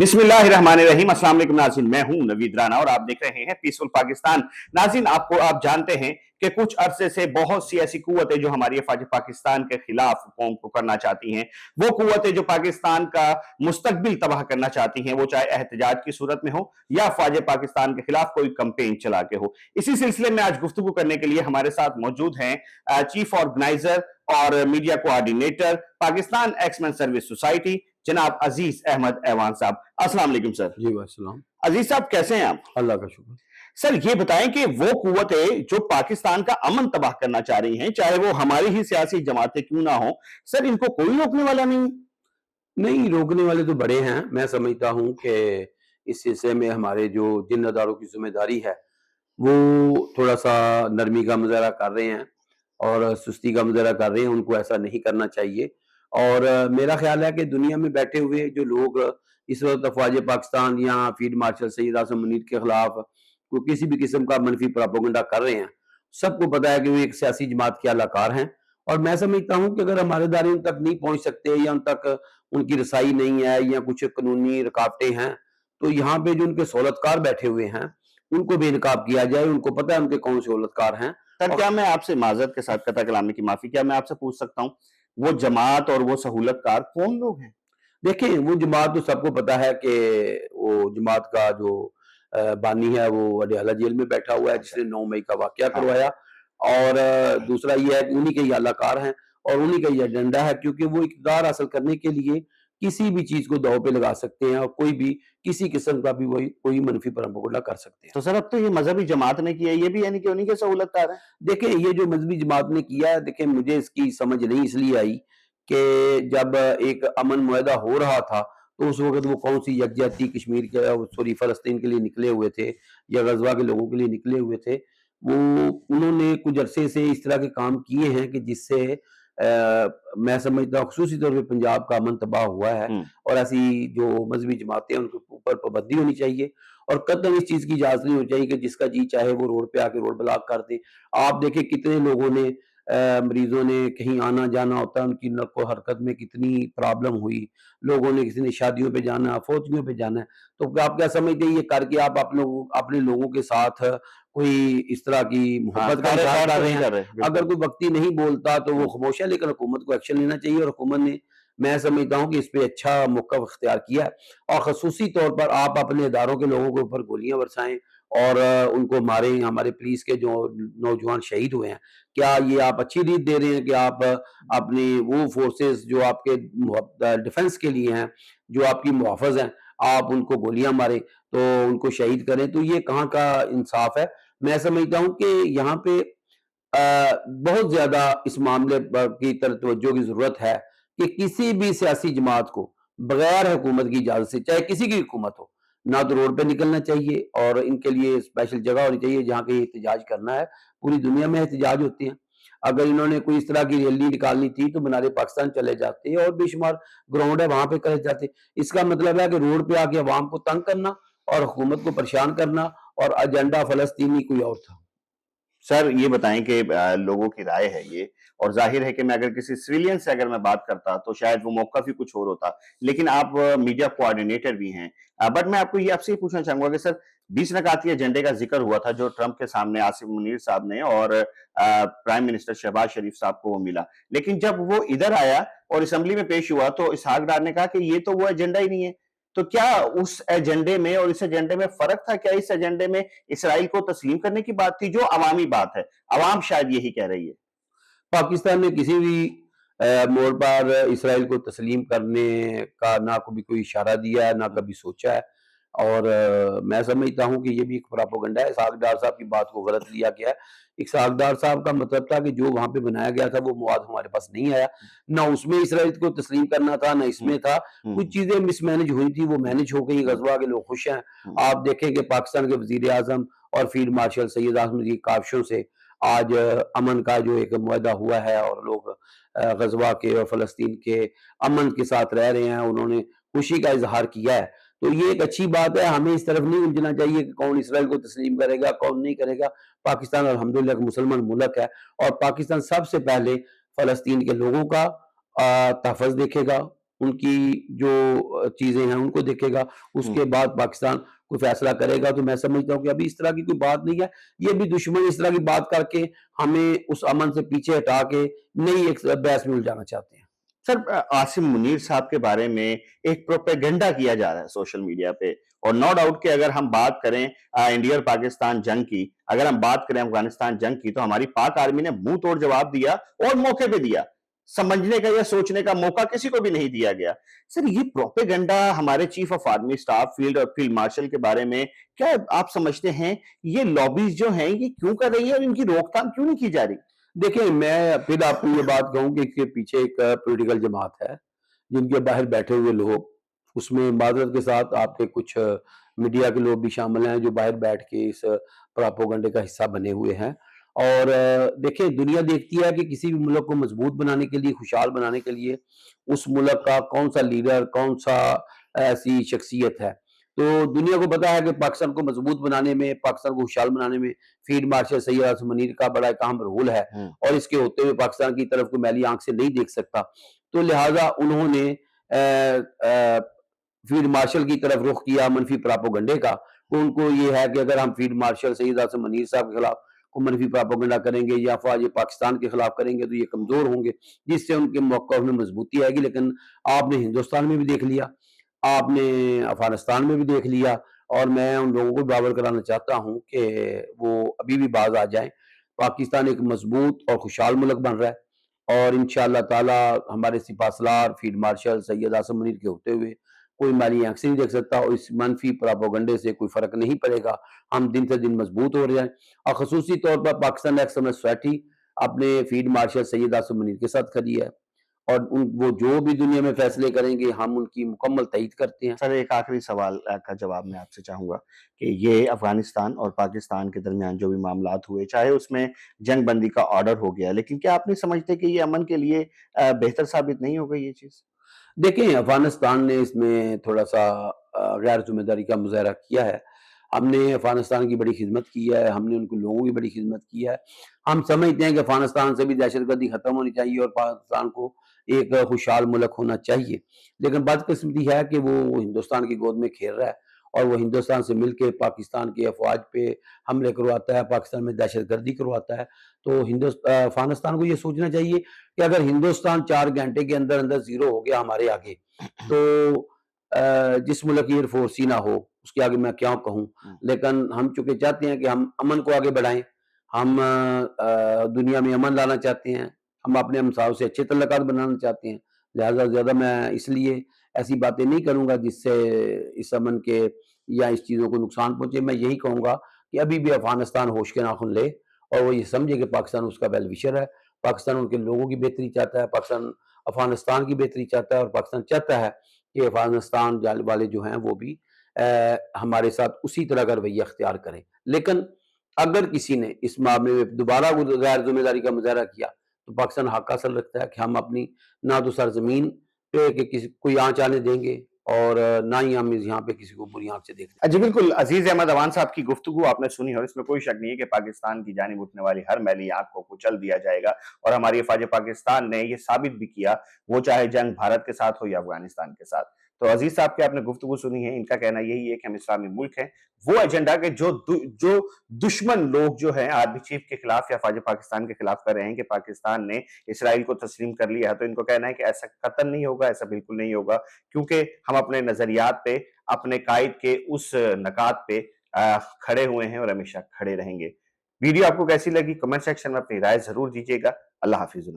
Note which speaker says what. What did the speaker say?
Speaker 1: बिस्मिल्लाहिर्रहमानिर्रहीम। अस्सलाम वालेकुम नाज़रीन, मैं हूं नवीद राना और आप देख रहे हैं पीसफुल पाकिस्तान। नाज़रीन, आप जानते हैं कि कुछ अरसे से बहुत सी ऐसी कुव्वतें जो हमारी अफवाज पाकिस्तान के खिलाफ कौम को करना चाहती हैं, वो कुव्वतें जो पाकिस्तान का मुस्तकबिल तबाह करना चाहती हैं, वो चाहे एहतजाज की सूरत में हो या अफवाज पाकिस्तान के खिलाफ कोई कंपेन चला के हो। इसी सिलसिले में आज गुफ्तगू करने के लिए हमारे साथ मौजूद हैं चीफ ऑर्गेनाइजर और media coordinator Pakistan ex man service society जनाब अजीज अहमद ऐवान साहब। अस्सलाम वालेकुम सर।
Speaker 2: जी वालेकुम।
Speaker 1: अजीज साहब, कैसे हैं आप?
Speaker 2: अल्लाह का शुक्र।
Speaker 1: सर, ये बताएं कि वो कुव्वतें जो पाकिस्तान का अमन तबाह करना चाह रही हैं, चाहे वो हमारी ही सियासी जमातें क्यों ना हो, सर इनको कोई रोकने वाला नहीं?
Speaker 2: नहीं, रोकने वाले तो बड़े हैं। मैं समझता हूँ कि इस सिलसिले में हमारे जो जिम्मेदारों की जिम्मेदारी है वो थोड़ा सा नरमी का मुजाहरा कर रहे हैं और सुस्ती का मुजाहरा कर रहे हैं। उनको ऐसा नहीं करना चाहिए। और मेरा ख्याल है कि दुनिया में बैठे हुए जो लोग इस वक्त अफवाज पाकिस्तान या फील्ड मार्शल सैयद आसिम मुनीर के खिलाफ कोई किसी भी किस्म का मनफी प्रोपेगेंडा कर रहे हैं, सबको पता है कि वो एक सियासी जमात के अलाकार हैं। और मैं समझता हूँ कि अगर हमारे दायरे उन तक नहीं पहुंच सकते या उन तक उनकी रसाई नहीं है या कुछ कानूनी रुकावटें हैं, तो यहाँ पे जो उनके सहूलतकार बैठे हुए हैं उनको बेनकाब किया जाए। उनको पता है उनके कौन से सहूलतकार हैं।
Speaker 1: सर, क्या मैं आपसे माजरत के साथ कता कलामी की माफी, क्या मैं आपसे पूछ सकता हूँ वो जमात और वो सहूलतकार कौन लोग हैं?
Speaker 2: देखें, वो जमात तो सबको पता है कि वो जमात का जो बानी है वो अडयाला जेल में बैठा हुआ है, जिसने 9 मई का वाकया
Speaker 1: हाँ।
Speaker 2: करवाया। और दूसरा ये है कि उन्हीं के ये अलाकार हैं और उन्हीं का ये एजेंडा है, क्योंकि वो इक़्तिदार हासिल करने के लिए किसी भी चीज़ को दांव पे लगा सकते हैं और कोई भी किसी किस्म का भी कोई मनफी प्रोपेगेंडा कर सकते हैं।
Speaker 1: तो सर, अब तो ये मजहबी जमात ने किया, ये भी यानी कि उन्हीं के सहूलतकार हैं?
Speaker 2: देखें, ये जो मजहबी जमात ने किया है, देखें मुझे इसकी समझ नहीं इसलिए आई कि जब एक अमन मुआहदा हो रहा था तो उस वक्त वो कौन सी यकजहती कश्मीर के सॉरी फलस्तीन के लिए निकले हुए थे या गजवा के लोगों के लिए निकले हुए थे। वो उन्होंने कुछ अरसे से इस तरह के काम किए हैं कि जिससे मैं समझता हूँ खुसूसी तौर पे पंजाब का अमन तबाह हुआ है। और ऐसी जो मजहबी जमातें हैं उनके ऊपर पाबंदी होनी चाहिए और कतई इस चीज की इजाजत नहीं होनी चाहिए कि जिसका जी चाहे वो रोड पे आके रोड ब्लॉक कर दे। आप देखें कितने लोगों ने मरीजों ने कहीं आना जाना होता है, उनकी नक्को हरकत में कितनी प्रॉब्लम हुई। लोगों ने किसी ने शादियों पे जाना है, फौजियों पे जाना है, तो आप क्या समझते हैं ये करके आप अपने लोगों के साथ कोई इस तरह की मोहब्बत का इजहार कर रहे हैं। अगर कोई व्यक्ति नहीं बोलता तो वो खामोश है, लेकिन हुकूमत को एक्शन लेना चाहिए और हुकूमत ने, मैं समझता हूँ कि इस पे अच्छा मौक़िफ़ इख्तियार किया है। और खसूसी तौर पर आप अपने इदारों के लोगों के ऊपर गोलियां बरसाएं और उनको मारें। हमारे पुलिस के जो नौजवान शहीद हुए हैं, क्या ये आप अच्छी रीत दे रहे हैं कि आप अपनी वो फोर्सेस जो आपके डिफेंस के लिए हैं, जो आपकी मुहाफ़िज़ हैं, आप उनको गोलियां मारें तो उनको शहीद करें? तो ये कहाँ का इंसाफ है? मैं समझता हूँ कि यहाँ पे बहुत ज्यादा इस मामले पर की तरफ तवज्जो की जरूरत है कि किसी भी सियासी जमात को बगैर हुकूमत की इजाजत से, चाहे किसी की हुकूमत हो, ना तो रोड पे निकलना चाहिए और इनके लिए स्पेशल जगह होनी चाहिए जहाँ के एहतजाज करना है। पूरी दुनिया में एहतजाज होते हैं। अगर इन्होंने कोई इस तरह की रैली निकालनी थी तो बनारे पाकिस्तान चले जाते और बेशुमार ग्राउंड है वहां पे करे जाते। इसका मतलब है कि रोड पे आके अवाम को तंग करना और हुकूमत को परेशान करना और एजेंडा फलस्तीनी कोई और था।
Speaker 1: सर, ये बताएं कि लोगों की राय है ये, और जाहिर है कि मैं अगर किसी सिविलियन से अगर मैं बात करता तो शायद वो मौका भी कुछ और होता, लेकिन आप मीडिया कोऑर्डिनेटर भी हैं। बट मैं आपको ये आपसे ये पूछना चाहूंगा कि सर, 20 रकाती एजेंडे का जिक्र हुआ था जो ट्रंप के सामने आसिफ मुनीर साहब ने और प्राइम मिनिस्टर शहबाज शरीफ साहब को वो मिला, लेकिन जब वो इधर आया और असेंबली में पेश हुआ तो इसहाक डार ने कहा कि ये तो वो एजेंडा ही नहीं है। तो क्या उस एजेंडे में और इस एजेंडे में फर्क था? क्या इस एजेंडे में इसराइल को तस्लीम करने की बात थी, जो अवामी बात है, अवाम शायद यही कह रही है?
Speaker 2: पाकिस्तान ने किसी भी मोड़ पर इसराइल को तस्लीम करने का ना कभी कोई इशारा दिया है, ना कभी सोचा है। और मैं समझता हूँ कि ये भी एक प्रोपेगेंडा है। इसहाक डार साहब की बात को गलत लिया गया है। इसहाक डार साहब का मतलब था कि जो वहां पे बनाया गया था वो मवाद हमारे पास नहीं आया, ना उसमें इसराइल को तस्लीम करना था ना इसमें था। कुछ चीजें मिसमैनेज हुई थी, वो मैनेज हो गई। गजवा के लोग खुश हैं। आप देखें कि पाकिस्तान के वजीर आजम और फील्ड मार्शल सैयद आसिम की काविशों से आज अमन का जो एक मुआहदा हुआ है और लोग गजवा के और फलस्तीन के अमन के साथ रह रहे हैं। उन्होंने खुशी का इजहार किया है, तो ये एक अच्छी बात है। हमें इस तरफ नहीं उलझना चाहिए कि कौन इसराइल को तस्लीम करेगा कौन नहीं करेगा। पाकिस्तान अल्हम्दुलिल्लाह एक मुसलमान मुल्क है और पाकिस्तान सबसे पहले फलस्तीन के लोगों का तहफ़्फ़ुज़ देखेगा, ان کی جو چیزیں ہیں ان کو دیکھے گا، اس
Speaker 1: ہوں۔
Speaker 2: کے بعد پاکستان کوئی فیصلہ کرے گا۔ تو میں سمجھتا ہوں کہ ابھی اس طرح کی کوئی بات نہیں ہے، یہ بھی دشمن اس طرح کی بات کر کے ہمیں اس امن سے پیچھے ہٹا کے نئی ایک بحث میں الجھانا چاہتے ہیں۔
Speaker 1: سر عاصم منیر صاحب کے بارے میں ایک پروپیگنڈا کیا جا رہا ہے سوشل میڈیا پہ، اور نو ڈاؤٹ کہ اگر ہم بات کریں انڈیا اور پاکستان جنگ کی، اگر ہم بات کریں افغانستان جنگ کی، تو ہماری پاک آرمی نے منہ توڑ جواب دیا اور موقع پہ دیا، سمجھنے کا یا سوچنے کا موقع کسی کو بھی نہیں دیا گیا۔ سر یہ پروپیگنڈا ہمارے chief of army staff field اور فیلڈ مارشل کے بارے میں کیا آپ سمجھتے ہیں یہ لابیز جو ہیں یہ کیوں کر رہی ہیں اور ان کی روک تھام کیوں نہیں کی جا رہی؟
Speaker 2: دیکھیں، میں پھر آپ کو یہ بات کہوں کہ اس کے پیچھے ایک پولیٹیکل جماعت ہے، جن کے باہر بیٹھے ہوئے لوگ، اس میں معذرت کے ساتھ آپ کے کچھ میڈیا کے لوگ بھی شامل ہیں جو باہر بیٹھ کے اس پراپوگنڈے کا حصہ بنے ہوئے ہیں۔ اور دیکھیں، دنیا دیکھتی ہے کہ کسی بھی ملک کو مضبوط بنانے کے لیے، خوشحال بنانے کے لیے، اس ملک کا کون سا لیڈر، کون سا ایسی شخصیت ہے۔ تو دنیا کو پتا ہے کہ پاکستان کو مضبوط بنانے میں، پاکستان کو خوشحال بنانے میں فیلڈ مارشل سید عاصم منیر کا بڑا اہم رول ہے، اور اس کے ہوتے ہوئے پاکستان کی طرف کو میلی آنکھ سے نہیں دیکھ سکتا۔ تو لہٰذا انہوں نے فیلڈ مارشل کی طرف رخ کیا منفی پراپوگنڈے کا۔ تو ان کو یہ ہے کہ اگر ہم فیلڈ مارشل سید عاصم منیر صاحب کے خلاف کو منفی پراپوگنڈا کریں گے یا افواج پاکستان کے خلاف کریں گے تو یہ کمزور ہوں گے، جس سے ان کے موقف میں مضبوطی آئے گی۔ لیکن آپ نے ہندوستان میں بھی دیکھ لیا، آپ نے افغانستان میں بھی دیکھ لیا، اور میں ان لوگوں کو باور کرانا چاہتا ہوں کہ وہ ابھی بھی باز آ جائیں۔ پاکستان ایک مضبوط اور خوشحال ملک بن رہا ہے، اور انشاءاللہ تعالی ہمارے سپہ سالار فیلڈ مارشل سید عاصم منیر کے ہوتے ہوئے کوئی میلی آنکھ سے نہیں دیکھ سکتا، اور اس منفی پراپوگنڈے سے کوئی فرق نہیں پڑے گا۔ ہم دن سے دن مضبوط ہو رہے ہیں، اور خصوصی طور پر پاکستان ایکسرسائز سوسائٹی اپنے فیلڈ مارشل سید عاصم منیر کے ساتھ کھڑی ہے، اور وہ جو بھی دنیا میں فیصلے کریں گے ہم ان کی مکمل تائید کرتے ہیں۔
Speaker 1: سر ایک آخری سوال کا جواب میں آپ سے چاہوں گا کہ یہ افغانستان اور پاکستان کے درمیان جو بھی معاملات ہوئے، چاہے اس میں جنگ بندی کا آرڈر ہو گیا، لیکن کیا آپ نہیں سمجھتے کہ یہ امن کے لیے بہتر ثابت نہیں ہو گئی یہ چیز؟
Speaker 2: دیکھیں، افغانستان نے اس میں تھوڑا سا غیر ذمہ داری کا مظاہرہ کیا ہے۔ ہم نے افغانستان کی بڑی خدمت کی ہے، ہم نے ان کے لوگوں کی بڑی خدمت کی ہے۔ ہم سمجھتے ہیں کہ افغانستان سے بھی دہشت گردی ختم ہونی چاہیے اور پاکستان کو ایک خوشحال ملک ہونا چاہیے، لیکن بدقسمتی ہے کہ وہ ہندوستان کی گود میں کھیل رہا ہے، اور وہ ہندوستان سے مل کے پاکستان کی افواج پہ حملے کرواتا ہے، پاکستان میں دہشت گردی کرواتا ہے۔ تو افغانستان کو یہ سوچنا چاہیے کہ اگر ہندوستان 4 گھنٹے کے اندر اندر زیرو ہو گیا ہمارے آگے، تو جس ملک کی ایئر فورس ہی نہ ہو اس کے آگے میں کیا کہوں۔ لیکن ہم چونکہ چاہتے ہیں کہ ہم امن کو آگے بڑھائیں، ہم دنیا میں امن لانا چاہتے ہیں، ہم اپنے ہمسایوں سے اچھے تعلقات بنانا چاہتے ہیں، لہٰذا زیادہ میں اس لیے ایسی باتیں نہیں کروں گا جس سے اس امن کے یا اس چیزوں کو نقصان پہنچے۔ میں یہی کہوں گا کہ ابھی بھی افغانستان ہوش کے ناخن لے، اور وہ یہ سمجھے کہ پاکستان اس کا ویل وشر ہے، پاکستان ان کے لوگوں کی بہتری چاہتا ہے، پاکستان افغانستان کی بہتری چاہتا ہے، اور پاکستان چاہتا ہے کہ افغانستان والے جو ہیں وہ بھی ہمارے ساتھ اسی طرح کا رویہ اختیار کریں۔ لیکن اگر کسی نے اس معاملے میں دوبارہ غیر ذمہ داری کا مظاہرہ کیا تو پاکستان حق اصل رکھتا ہے کہ ہم اپنی نہ تو سرزمین پہ کہ کسی کوئی آنچ آنے دیں گے، اور نہ ہی ہم یہاں پہ کسی کو بری آنکھ سے دیکھتے ہیں۔
Speaker 1: جی بالکل، عزیز احمد اوان صاحب کی گفتگو آپ نے سنی، اور اس میں کوئی شک نہیں ہے کہ پاکستان کی جانب اٹھنے والی ہر میلی آنکھ کو کچل دیا جائے گا، اور ہماری افواج پاکستان نے یہ ثابت بھی کیا، وہ چاہے جنگ بھارت کے ساتھ ہو یا افغانستان کے ساتھ۔ تو عزیز صاحب کی آپ نے گفتگو سنی ہے، ان کا کہنا یہی ہے کہ ہم اسلامی ملک ہیں، وہ ایجنڈا کہ جو دشمن لوگ جو ہیں آرمی چیف کے خلاف یا افواج پاکستان کے خلاف کر رہے ہیں کہ پاکستان نے اسرائیل کو تسلیم کر لیا ہے، تو ان کو کہنا ہے کہ ایسا قطعاً نہیں ہوگا، ایسا بالکل نہیں ہوگا، کیونکہ ہم اپنے نظریات پہ، اپنے قائد کے اس نکات پہ کھڑے ہوئے ہیں اور ہمیشہ کھڑے رہیں گے۔ ویڈیو آپ کو کیسی لگی؟ کمنٹ سیکشن میں اپنی رائے ضرور دیجیے گا۔ اللہ حافظ۔